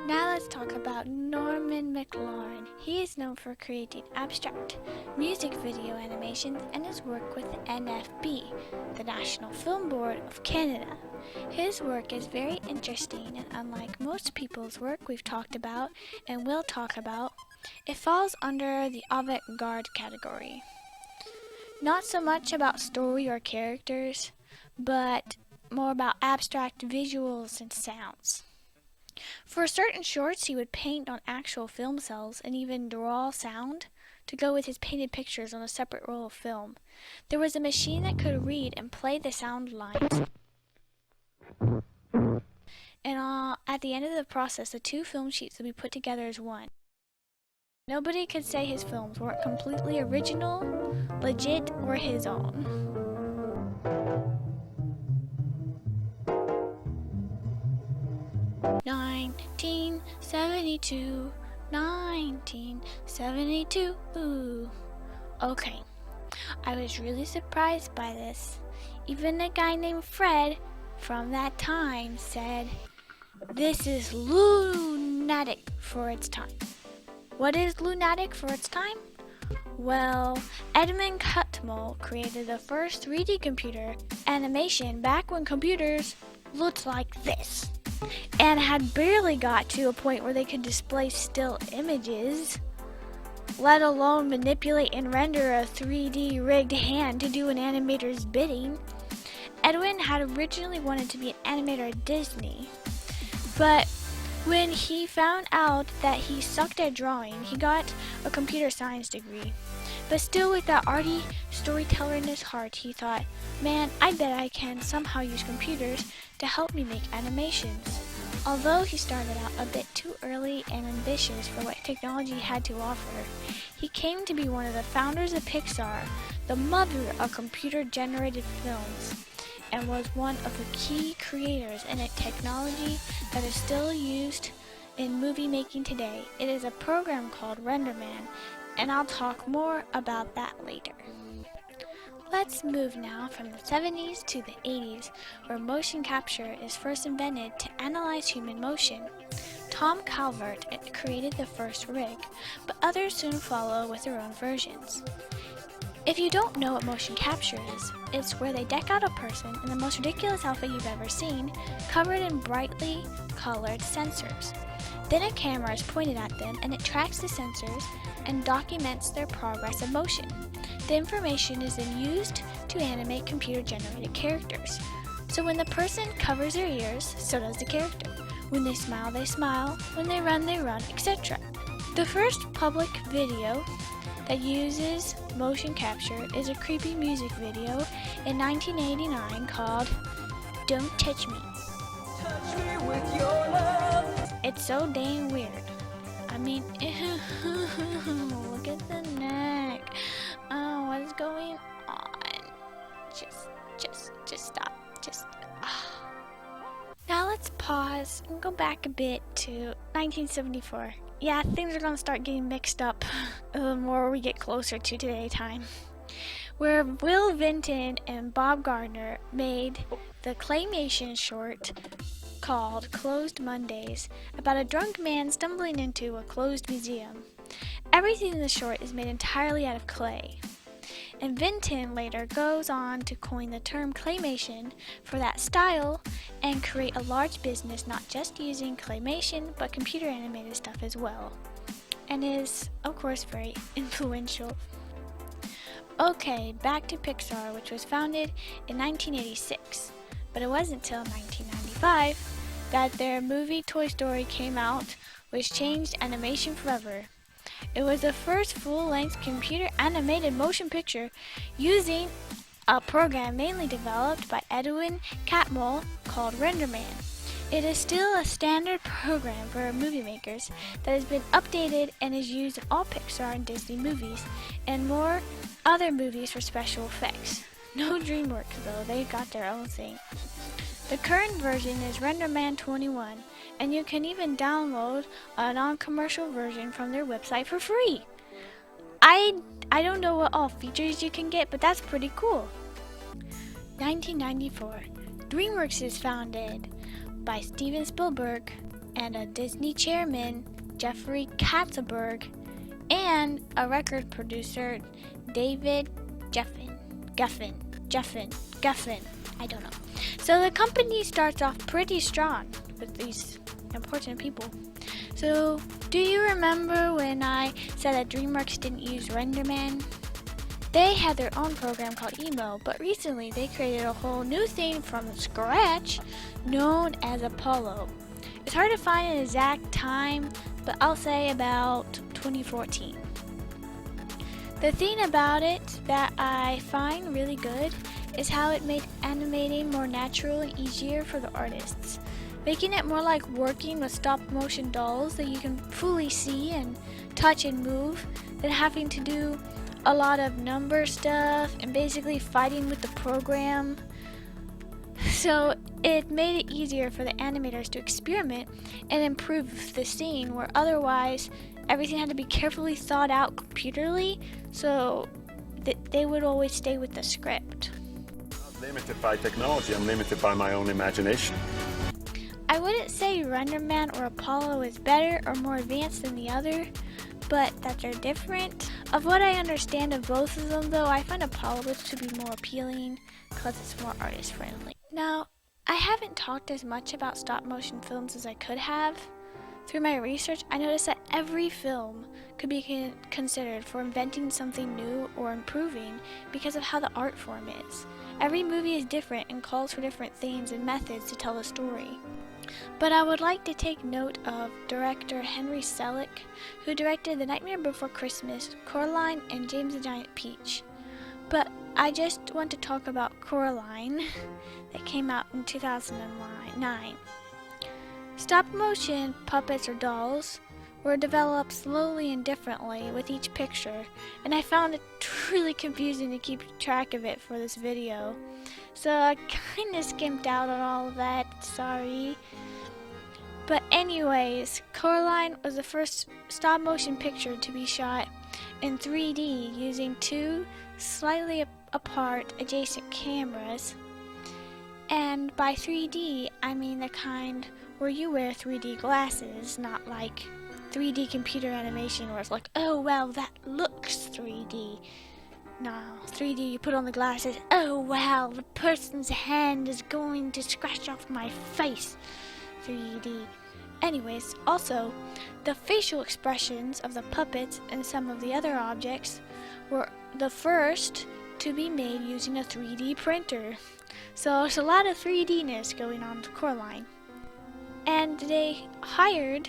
Now let's talk about Norman McLaren. He is known for creating abstract music video animations and his work with the NFB, the National Film Board of Canada. His work is very interesting, and unlike most people's work we've talked about and will talk about, it falls under the avant-garde category. Not so much about story or characters, but more about abstract visuals and sounds. For certain shorts, he would paint on actual film cells and even draw sound to go with his painted pictures on a separate roll of film. There was a machine that could read and play the sound lines. And at the end of the process, the two film sheets would be put together as one. Nobody could say his films weren't completely original, legit, or his own. '72. Ooh. Okay, I was really surprised by this. Even a guy named Fred from that time said, "This is lunatic for its time." What is lunatic for its time? Well, Edmund Cutmole created the first 3D computer animation back when computers looked like this, and had barely got to a point where they could display still images, let alone manipulate and render a 3D rigged hand to do an animator's bidding. Edwin had originally wanted to be an animator at Disney, but when he found out that he sucked at drawing, he got a computer science degree. But still, with that arty storyteller in his heart, he thought, man, I bet I can somehow use computers to help me make animations. Although he started out a bit too early and ambitious for what technology had to offer, he came to be one of the founders of Pixar, the mother of computer-generated films, and was one of the key creators in a technology that is still used in movie making today. It is a program called RenderMan, and I'll talk more about that later. Let's move now from the 70s to the 80s, where motion capture is first invented to analyze human motion. Tom Calvert created the first rig, but others soon follow with their own versions. If you don't know what motion capture is, it's where they deck out a person in the most ridiculous outfit you've ever seen, covered in brightly colored sensors. Then a camera is pointed at them and it tracks the sensors and documents their progress of motion. The information is then used to animate computer-generated characters. So when the person covers their ears, so does the character. When they smile, when they run, etc. The first public video that uses motion capture is a creepy music video in 1989 called Don't Touch Me. Touch me with your love. It's so dang weird. I mean, look at the neck. Oh, what is going on? Just stop. Now let's pause and go back a bit to 1974. Yeah, things are going to start getting mixed up the more we get closer to today time. Where Will Vinton and Bob Gardner made the claymation short called Closed Mondays about a drunk man stumbling into a closed museum. Everything in the short is made entirely out of clay. And Vinton later goes on to coin the term claymation for that style and create a large business not just using claymation but computer animated stuff as well, and is of course very influential. Okay, back to Pixar, which was founded in 1986, but it wasn't until 1995 that their movie Toy Story came out, which changed animation forever. It was the first full-length computer-animated motion picture using a program mainly developed by Edwin Catmull called RenderMan. It is still a standard program for movie makers that has been updated and is used in all Pixar and Disney movies and more other movies for special effects. No DreamWorks though, they got their own thing. The current version is RenderMan 21, and you can even download a non-commercial version from their website for free. I I don't know what all features you can get, but that's pretty cool. 1994, DreamWorks is founded by Steven Spielberg and a Disney chairman, Jeffrey Katzenberg, and a record producer, David Guffin. I don't know. So the company starts off pretty strong with these important people. So, do you remember when I said that DreamWorks didn't use RenderMan? They had their own program called Emo, but recently they created a whole new thing from scratch known as Apollo. It's hard to find an exact time, but I'll say about 2014. The thing about it that I find really good is how it made animating more natural and easier for the artists, making it more like working with stop-motion dolls that you can fully see and touch and move than having to do a lot of number stuff and basically fighting with the program. So it made it easier for the animators to experiment and improve the scene where otherwise everything had to be carefully thought out computerly, so they would always stay with the script. I'm not limited by technology, I'm limited by my own imagination. I wouldn't say RenderMan or Apollo is better or more advanced than the other, but that they're different. Of what I understand of both of them though, I find Apollo to be more appealing because it's more artist friendly. Now, I haven't talked as much about stop motion films as I could have. Through my research, I noticed that every film could be considered for inventing something new or improving because of how the art form is. Every movie is different and calls for different themes and methods to tell a story. But I would like to take note of director Henry Selick, who directed The Nightmare Before Christmas, Coraline, and James the Giant Peach. But I just want to talk about Coraline that came out in 2009. Stop-motion puppets or dolls were developed slowly and differently with each picture, and I found it really confusing to keep track of it for this video. So I kind of skimped out on all of that, sorry. But anyways, Coraline was the first stop-motion picture to be shot in 3D using two slightly apart adjacent cameras. And by 3D, I mean the kind where you wear 3D glasses, not like 3D computer animation where it's like, oh wow, that looks 3D. No, 3D, you put on the glasses, oh wow, the person's hand is going to scratch off my face. 3D. Anyways, also, the facial expressions of the puppets and some of the other objects were the first to be made using a 3D printer. So there's a lot of 3D-ness going on with Coraline. And they hired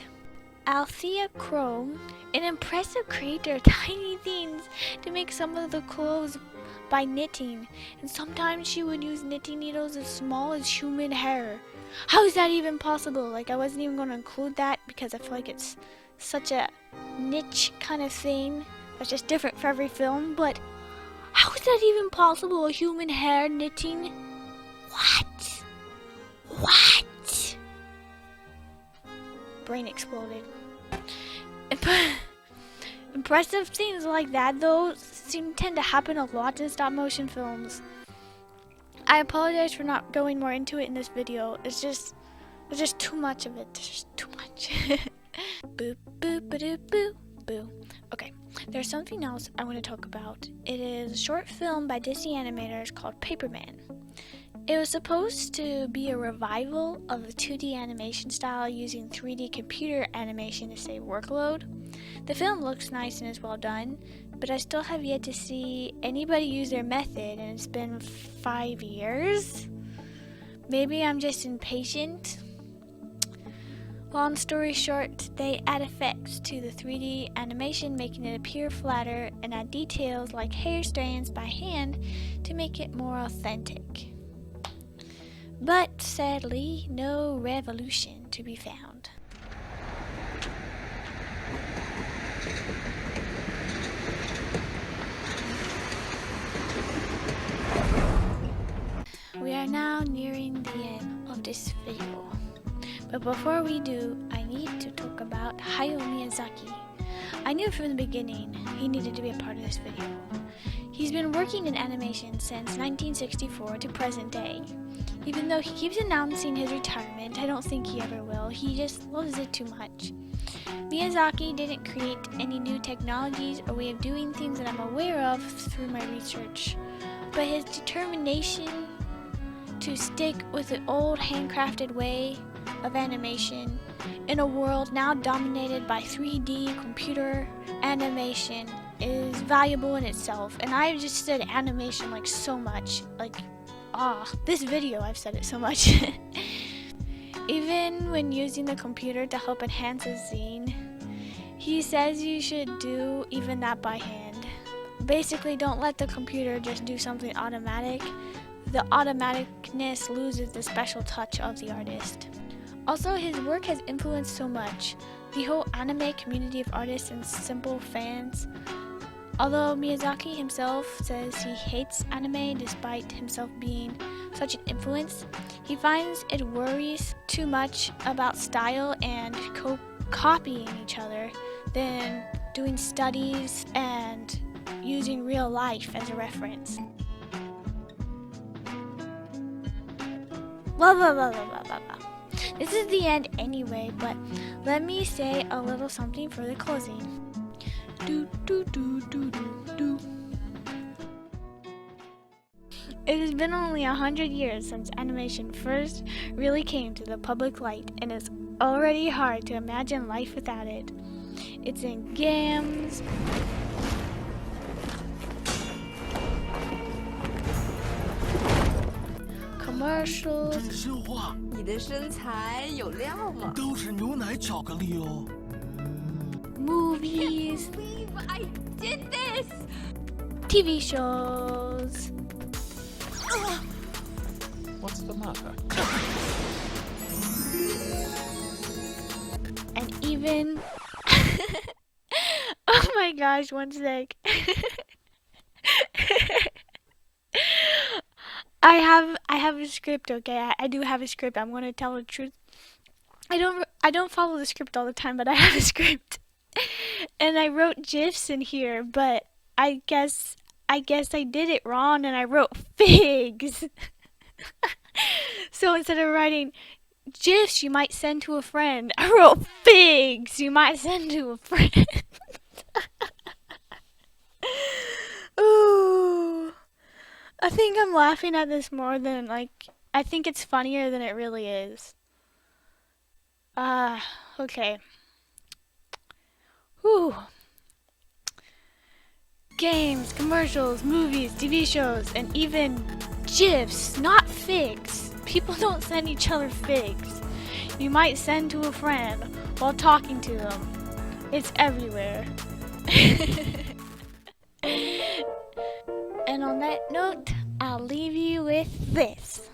Althea Chrome, an impressive creator of tiny things, to make some of the clothes by knitting. And sometimes she would use knitting needles as small as human hair. How is that even possible? Like, I wasn't even going to include that because I feel like it's such a niche kind of thing that's just different for every film. But how is that even possible? A human hair knitting? What? What? Brain exploded. Impressive things like that, though, tend to happen a lot in stop-motion films. I apologize for not going more into it in this video. There's just too much of it. There's just too much. Boop, boop, ba-doop, boo, boo. Okay, there's something else I want to talk about. It is a short film by Disney animators called Paperman. It was supposed to be a revival of the 2D animation style using 3D computer animation to save workload. The film looks nice and is well done, but I still have yet to see anybody use their method, and it's been 5 years. Maybe I'm just impatient. Long story short, they add effects to the 3D animation, making it appear flatter, and add details like hair strands by hand to make it more authentic. But sadly, no revolution to be found. We are now nearing the end of this video. But before we do, I need to talk about Hayao Miyazaki. I knew from the beginning he needed to be a part of this this video. He's been working in animation since 1964 to present day. Even though he keeps announcing his retirement, I don't think he ever will. He just loves it too much. Miyazaki didn't create any new technologies or way of doing things that I'm aware of through my research, but his determination to stick with the old handcrafted way of animation in a world now dominated by 3D computer animation is valuable in itself. And I've just said animation like so much, this video I've said it so much. Even when using the computer to help enhance a scene, he says you should do even that by hand. Basically, don't let the computer just do something automatic. The automaticness loses the special touch of the artist. Also, his work has influenced so much. The whole anime community of artists and simple fans. Although Miyazaki himself says he hates anime despite himself being such an influence, he finds it worries too much about style and copying each other than doing studies and using real life as a reference. Blah blah blah blah blah blah blah. This is the end anyway, but let me say a little something for the closing. Do, do, do, do, do, do. It has been only 100 years since animation first really came to the public light, and it's already hard to imagine life without it. It's in games, commercials, 真是话，你的身材有料吗？都是牛奶巧克力哦。 movies, I did this! TV shows, What's the matter? and even oh my gosh, one sec. I have a script, okay? I do have a script. I'm going to tell the truth. I don't follow the script all the time, but I have a script. And I wrote GIFs in here, but I guess I did it wrong and I wrote figs. So instead of writing GIFs you might send to a friend, I wrote figs you might send to a friend. Ooh. I think I'm laughing at this more than I think it's funnier than it really is. Okay. Whew. Games, commercials, movies, TV shows, and even GIFs, not figs. People don't send each other figs. You might send to a friend while talking to them. It's everywhere. And on that note, I'll leave you with this.